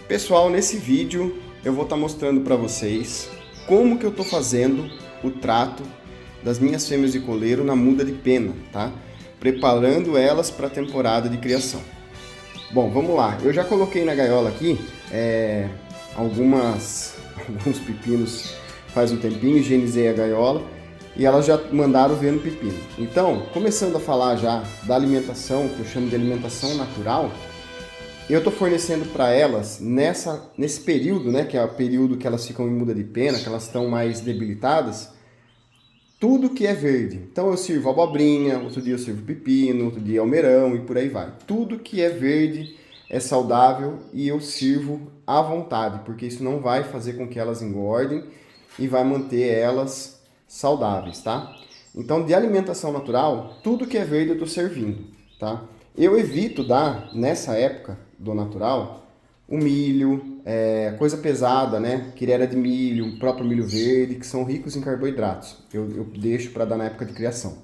Pessoal, nesse vídeo eu vou estar mostrando para vocês como que eu estou fazendo o trato das minhas fêmeas de coleiro na muda de pena, tá? Preparando elas para a temporada de criação. Bom, vamos lá. Eu já coloquei na gaiola aqui alguns pepinos faz um tempinho, higienizei a gaiola e elas já mandaram ver no pepino. Então, começando a falar já da alimentação, que eu chamo de alimentação natural, eu estou fornecendo para elas, nesse período, né, que é o período que elas ficam em muda de pena, que elas estão mais debilitadas, tudo que é verde. Então eu sirvo abobrinha, outro dia eu sirvo pepino, outro dia almeirão e por aí vai. Tudo que é verde é saudável e eu sirvo à vontade, porque isso não vai fazer com que elas engordem e vai manter elas saudáveis, tá? Então, de alimentação natural, tudo que é verde eu estou servindo, tá? Eu evito dar, nessa época do natural, o milho, coisa pesada, né? Quirera de milho, o próprio milho verde, que são ricos em carboidratos. Eu deixo para dar na época de criação.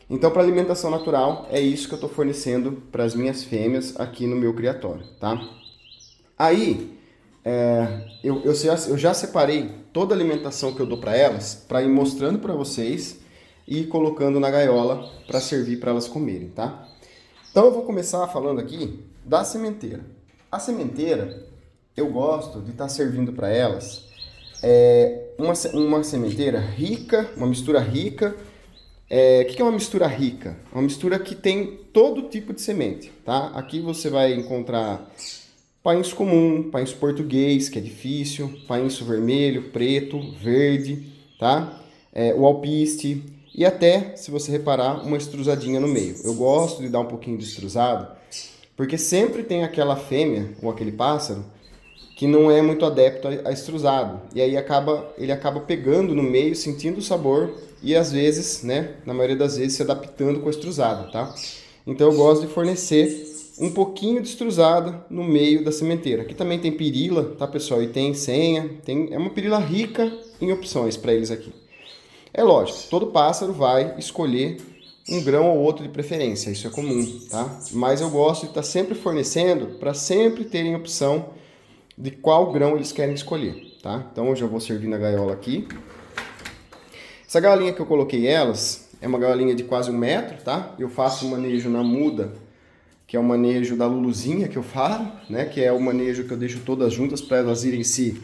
Então, para alimentação natural, é isso que eu estou fornecendo para as minhas fêmeas aqui no meu criatório, tá? Aí, eu já separei toda a alimentação que eu dou para elas, para ir mostrando para vocês e ir colocando na gaiola para servir para elas comerem, tá? Então eu vou começar falando aqui da sementeira. A sementeira, eu gosto de estar servindo para elas uma sementeira rica, uma mistura rica. O que é uma mistura rica? Uma mistura que tem todo tipo de semente, tá? Aqui você vai encontrar painço comum, painço português, que é difícil, painço vermelho, preto, verde, tá? O alpiste e até, se você reparar, uma estruzadinha no meio. Eu gosto de dar um pouquinho de estruzado, porque sempre tem aquela fêmea ou aquele pássaro que não é muito adepto a estruzado. E aí ele acaba pegando no meio, sentindo o sabor e às vezes, né, na maioria das vezes, se adaptando com o estruzado, tá? Então eu gosto de fornecer um pouquinho de estruzado no meio da sementeira. Aqui também tem pirila, tá, pessoal? E tem senha, é uma pirila rica em opções para eles aqui. É lógico, todo pássaro vai escolher um grão ou outro de preferência, isso é comum, tá? Mas eu gosto de estar sempre fornecendo para sempre terem opção de qual grão eles querem escolher, tá? Então eu já vou servir na gaiola aqui. Essa gaiolinha que eu coloquei elas é uma gaiolinha de quase 1 metro, tá? Eu faço o manejo na muda, que é o manejo da Luluzinha que eu falo, né? Que é o manejo que eu deixo todas juntas para elas irem se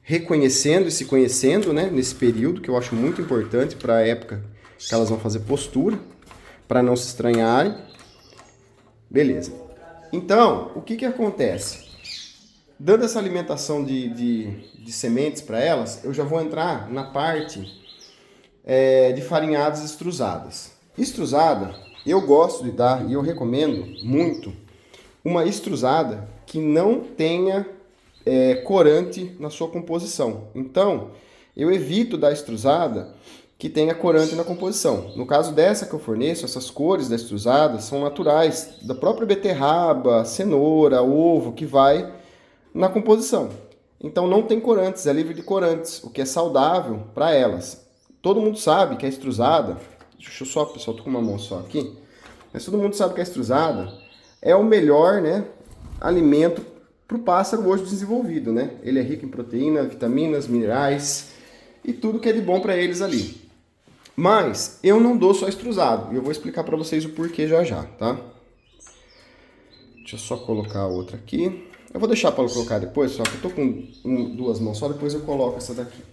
reconhecendo e se conhecendo, né? Nesse período, que eu acho muito importante para a época que elas vão fazer postura, para não se estranharem. Beleza. Então, o que acontece? Dando essa alimentação de sementes para elas, eu já vou entrar na parte de farinhadas extrusadas. Extrusada, eu gosto de dar e eu recomendo muito uma extrusada que não tenha corante na sua composição. Então, eu evito dar extrusada que tenha corante na composição. No caso dessa que eu forneço, essas cores da extrusada são naturais, da própria beterraba, cenoura, ovo, que vai na composição. Então não tem corantes, é livre de corantes, o que é saudável para elas. Todo mundo sabe que a extrusada, deixa eu só, pessoal, tô com uma mão só aqui, mas todo mundo sabe que a extrusada é o melhor, né, alimento para o pássaro hoje desenvolvido, né? Ele é rico em proteína, vitaminas, minerais e tudo que é de bom para eles ali. Mas eu não dou só extrusado, e eu vou explicar para vocês o porquê já já, tá? Deixa eu só colocar a outra aqui. Eu vou deixar para colocar depois, só que eu tô com duas mãos só, depois eu coloco essa daqui.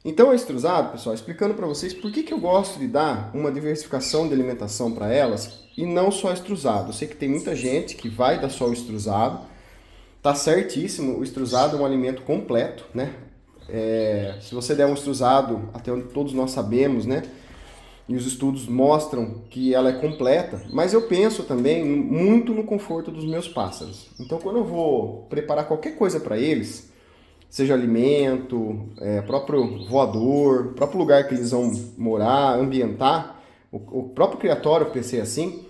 Então, a extrusado, pessoal, explicando para vocês por que eu gosto de dar uma diversificação de alimentação para elas e não só extrusado. Eu sei que tem muita gente que vai dar só o extrusado, tá certíssimo, o extrusado é um alimento completo, né? Se você der um extrusado, até onde todos nós sabemos, né? E os estudos mostram que ela é completa, mas eu penso também muito no conforto dos meus pássaros. Então, quando eu vou preparar qualquer coisa para eles, seja alimento, próprio voador, próprio lugar que eles vão morar, ambientar, o próprio criatório, eu pensei assim,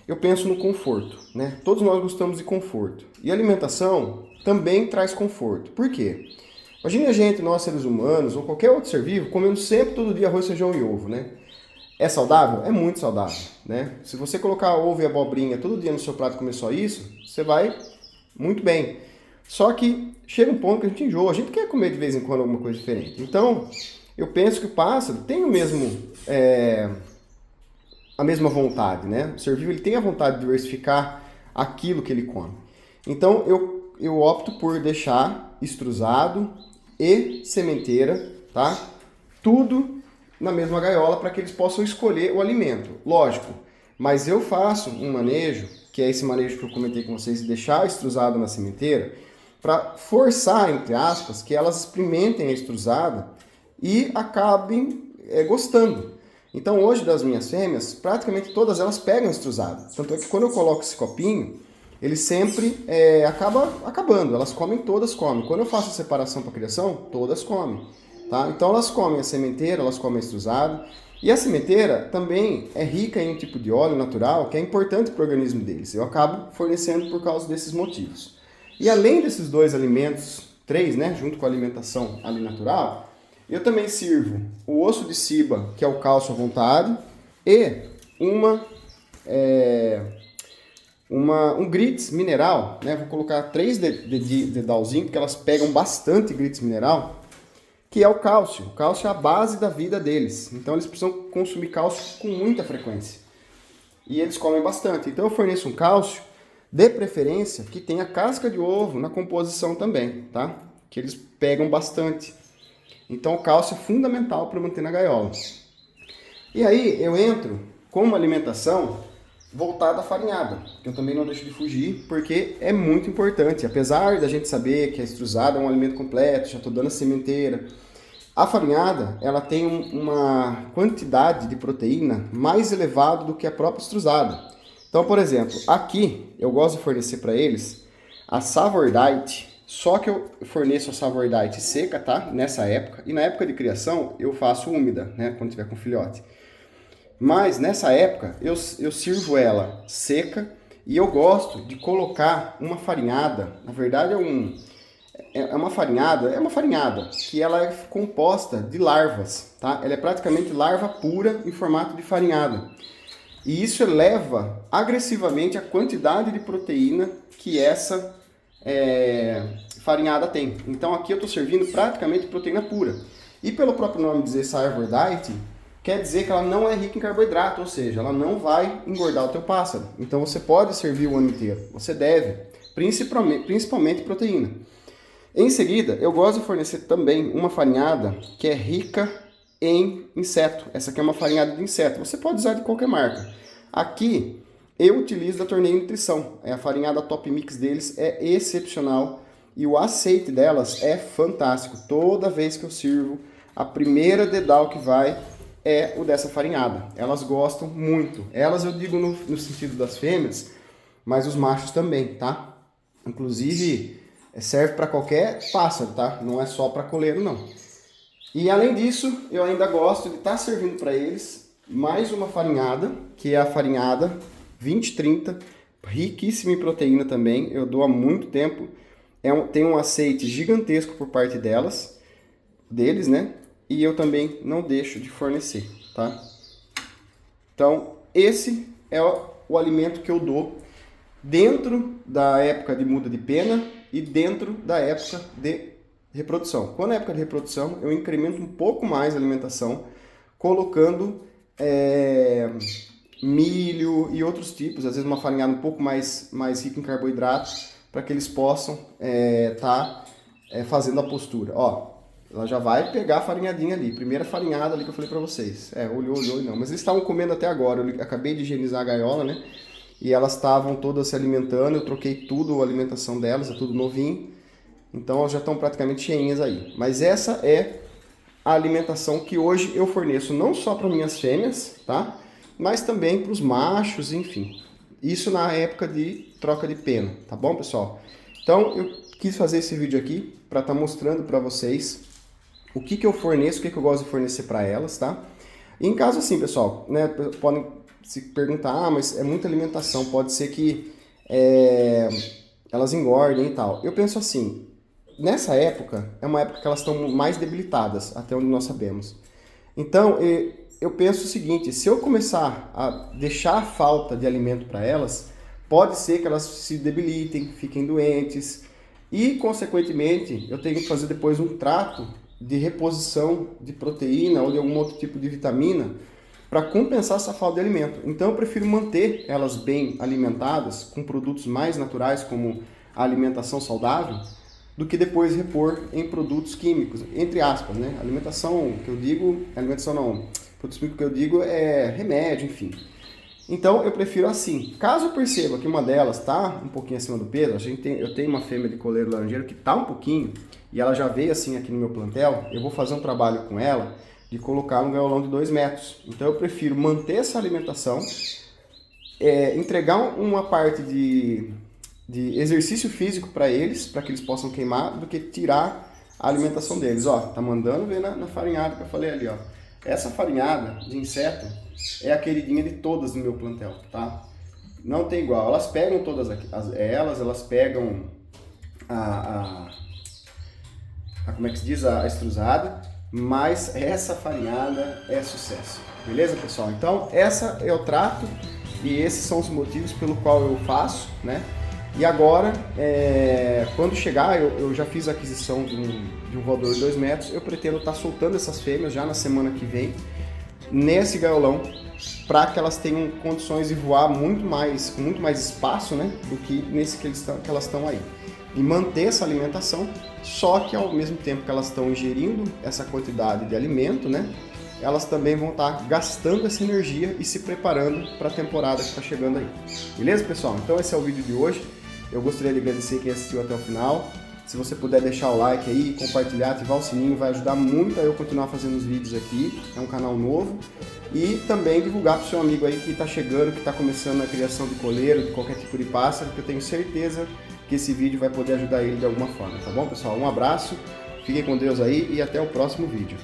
eu penso no conforto, né? Todos nós gostamos de conforto. E a alimentação também traz conforto. Por quê? Imagine a gente, nós seres humanos, ou qualquer outro ser vivo, comendo sempre todo dia arroz, feijão e ovo, né? É saudável? É muito saudável, né? Se você colocar ovo e abobrinha todo dia no seu prato e comer só isso, você vai muito bem. Só que chega um ponto que a gente enjoa, a gente quer comer de vez em quando alguma coisa diferente. Então, eu penso que o pássaro tem o mesmo, a mesma vontade, né? O ser vivo ele tem a vontade de diversificar aquilo que ele come. Então, eu opto por deixar estruzado e sementeira, tá? Tudo na mesma gaiola para que eles possam escolher o alimento. Lógico, mas eu faço um manejo, que é esse manejo que eu comentei com vocês, de deixar estruzado na sementeira, para forçar, entre aspas, que elas experimentem a estruzada e acabem gostando. Então hoje das minhas fêmeas, praticamente todas elas pegam estruzada. Tanto é que quando eu coloco esse copinho, ele sempre acaba acabando, elas comem, todas comem. Quando eu faço a separação para criação, todas comem. Tá? Então elas comem a sementeira, elas comem a estruzada. E a sementeira também é rica em um tipo de óleo natural que é importante para o organismo deles. Eu acabo fornecendo por causa desses motivos. E além desses dois alimentos, 3, né, junto com a alimentação ali natural, eu também sirvo o osso de ciba, que é o cálcio à vontade, e um grits mineral, né? Vou colocar 3 dedalzinhos, porque elas pegam bastante grits mineral, que é o cálcio. O cálcio é a base da vida deles. Então eles precisam consumir cálcio com muita frequência. E eles comem bastante. Então eu forneço um cálcio, de preferência, que tenha casca de ovo na composição também, tá? Que eles pegam bastante. Então o cálcio é fundamental para manter na gaiola. E aí eu entro com uma alimentação voltada à farinhada, que eu também não deixo de fugir, porque é muito importante. Apesar da gente saber que a estruzada é um alimento completo, já estou dando a sementeira, a farinhada ela tem uma quantidade de proteína mais elevada do que a própria estruzada. Então, por exemplo, aqui eu gosto de fornecer para eles a Savordite, só que eu forneço a Savordite seca, tá? Nessa época. E na época de criação eu faço úmida, né? Quando tiver com filhote. Mas nessa época eu sirvo ela seca e eu gosto de colocar uma farinhada. Na verdade é uma farinhada que ela é composta de larvas, tá? Ela é praticamente larva pura em formato de farinhada. E isso eleva agressivamente a quantidade de proteína que essa farinhada tem. Então aqui eu estou servindo praticamente proteína pura. E pelo próprio nome dizer Savordite, quer dizer que ela não é rica em carboidrato, ou seja, ela não vai engordar o teu pássaro. Então você pode servir o ano inteiro, você deve, principalmente proteína. Em seguida, eu gosto de fornecer também uma farinhada que é rica em inseto. Essa aqui é uma farinhada de inseto. Você pode usar de qualquer marca. Aqui eu utilizo da Torneio Nutrição. A farinhada Top Mix deles é excepcional e o aceite delas é fantástico. Toda vez que eu sirvo, a primeira dedal que vai é o dessa farinhada. Elas gostam muito. Elas eu digo no sentido das fêmeas, mas os machos também, tá? Inclusive serve para qualquer pássaro, tá? Não é só para coleiro, não. E além disso, eu ainda gosto de estar servindo para eles mais uma farinhada, que é a farinhada 2030, riquíssima em proteína também. Eu dou há muito tempo. Tem um aceite gigantesco por parte deles, né? E eu também não deixo de fornecer, tá? Então, esse é o alimento que eu dou dentro da época de muda de pena e dentro da época de reprodução. Quando é época de reprodução, eu incremento um pouco mais a alimentação, colocando milho e outros tipos, às vezes uma farinhada um pouco mais rica em carboidratos, para que eles possam fazendo a postura. Ó, ela já vai pegar a farinhadinha ali, primeira farinhada ali que eu falei para vocês. Olhou e não, mas eles estavam comendo até agora. Eu acabei de higienizar a gaiola, né? E elas estavam todas se alimentando, eu troquei tudo, a alimentação delas, é tudo novinho. Então elas já estão praticamente cheinhas aí. Mas essa é a alimentação que hoje eu forneço não só para minhas fêmeas, tá? Mas também para os machos, enfim. Isso na época de troca de pena, tá bom, pessoal? Então eu quis fazer esse vídeo aqui para estar mostrando para vocês o que eu forneço, o que eu gosto de fornecer para elas, tá? E em caso assim, pessoal, né, podem se perguntar, mas é muita alimentação, pode ser que elas engordem e tal. Eu penso assim, nessa época, é uma época que elas estão mais debilitadas, até onde nós sabemos. Então, eu penso o seguinte, se eu começar a deixar a falta de alimento para elas, pode ser que elas se debilitem, fiquem doentes, E, consequentemente, eu tenho que fazer depois um trato de reposição de proteína ou de algum outro tipo de vitamina para compensar essa falta de alimento. Então eu prefiro manter elas bem alimentadas com produtos mais naturais, como a alimentação saudável, do que depois repor em produtos químicos, entre aspas, né? Alimentação que eu digo, produtos químicos que eu digo é remédio, enfim. Então eu prefiro assim. Caso eu perceba que uma delas está um pouquinho acima do peso, eu tenho uma fêmea de coleiro laranjeiro que está um pouquinho, e ela já veio assim aqui no meu plantel, eu vou fazer um trabalho com ela de colocar um gaiolão de 2 metros. Então eu prefiro manter essa alimentação, entregar uma parte de exercício físico para que eles possam queimar, do que tirar a alimentação deles. Ó, tá mandando ver na farinhada que eu falei ali, ó. Essa farinhada de inseto é a queridinha de todas no meu plantel, tá? Não tem igual. Elas pegam todas elas pegam como é que se diz? A estrusada, mas essa farinhada é sucesso. Beleza, pessoal? Então, essa é o trato e esses são os motivos pelo qual eu faço, né? E agora, quando chegar, eu já fiz a aquisição de um voador de 2 metros, eu pretendo estar soltando essas fêmeas já na semana que vem, nesse gaiolão, para que elas tenham condições de voar com muito mais espaço, né, do que nesse que elas estão aí. E manter essa alimentação, só que ao mesmo tempo que elas estão ingerindo essa quantidade de alimento, né, elas também vão estar gastando essa energia e se preparando para a temporada que está chegando aí. Beleza, pessoal? Então esse é o vídeo de hoje. Eu gostaria de agradecer quem assistiu até o final. Se você puder deixar o like aí, compartilhar, ativar o sininho, vai ajudar muito a eu continuar fazendo os vídeos aqui. É um canal novo. E também divulgar para o seu amigo aí que está chegando, que está começando a criação de coleiro, de qualquer tipo de pássaro, que eu tenho certeza que esse vídeo vai poder ajudar ele de alguma forma, tá bom, pessoal? Um abraço, fiquem com Deus aí e até o próximo vídeo.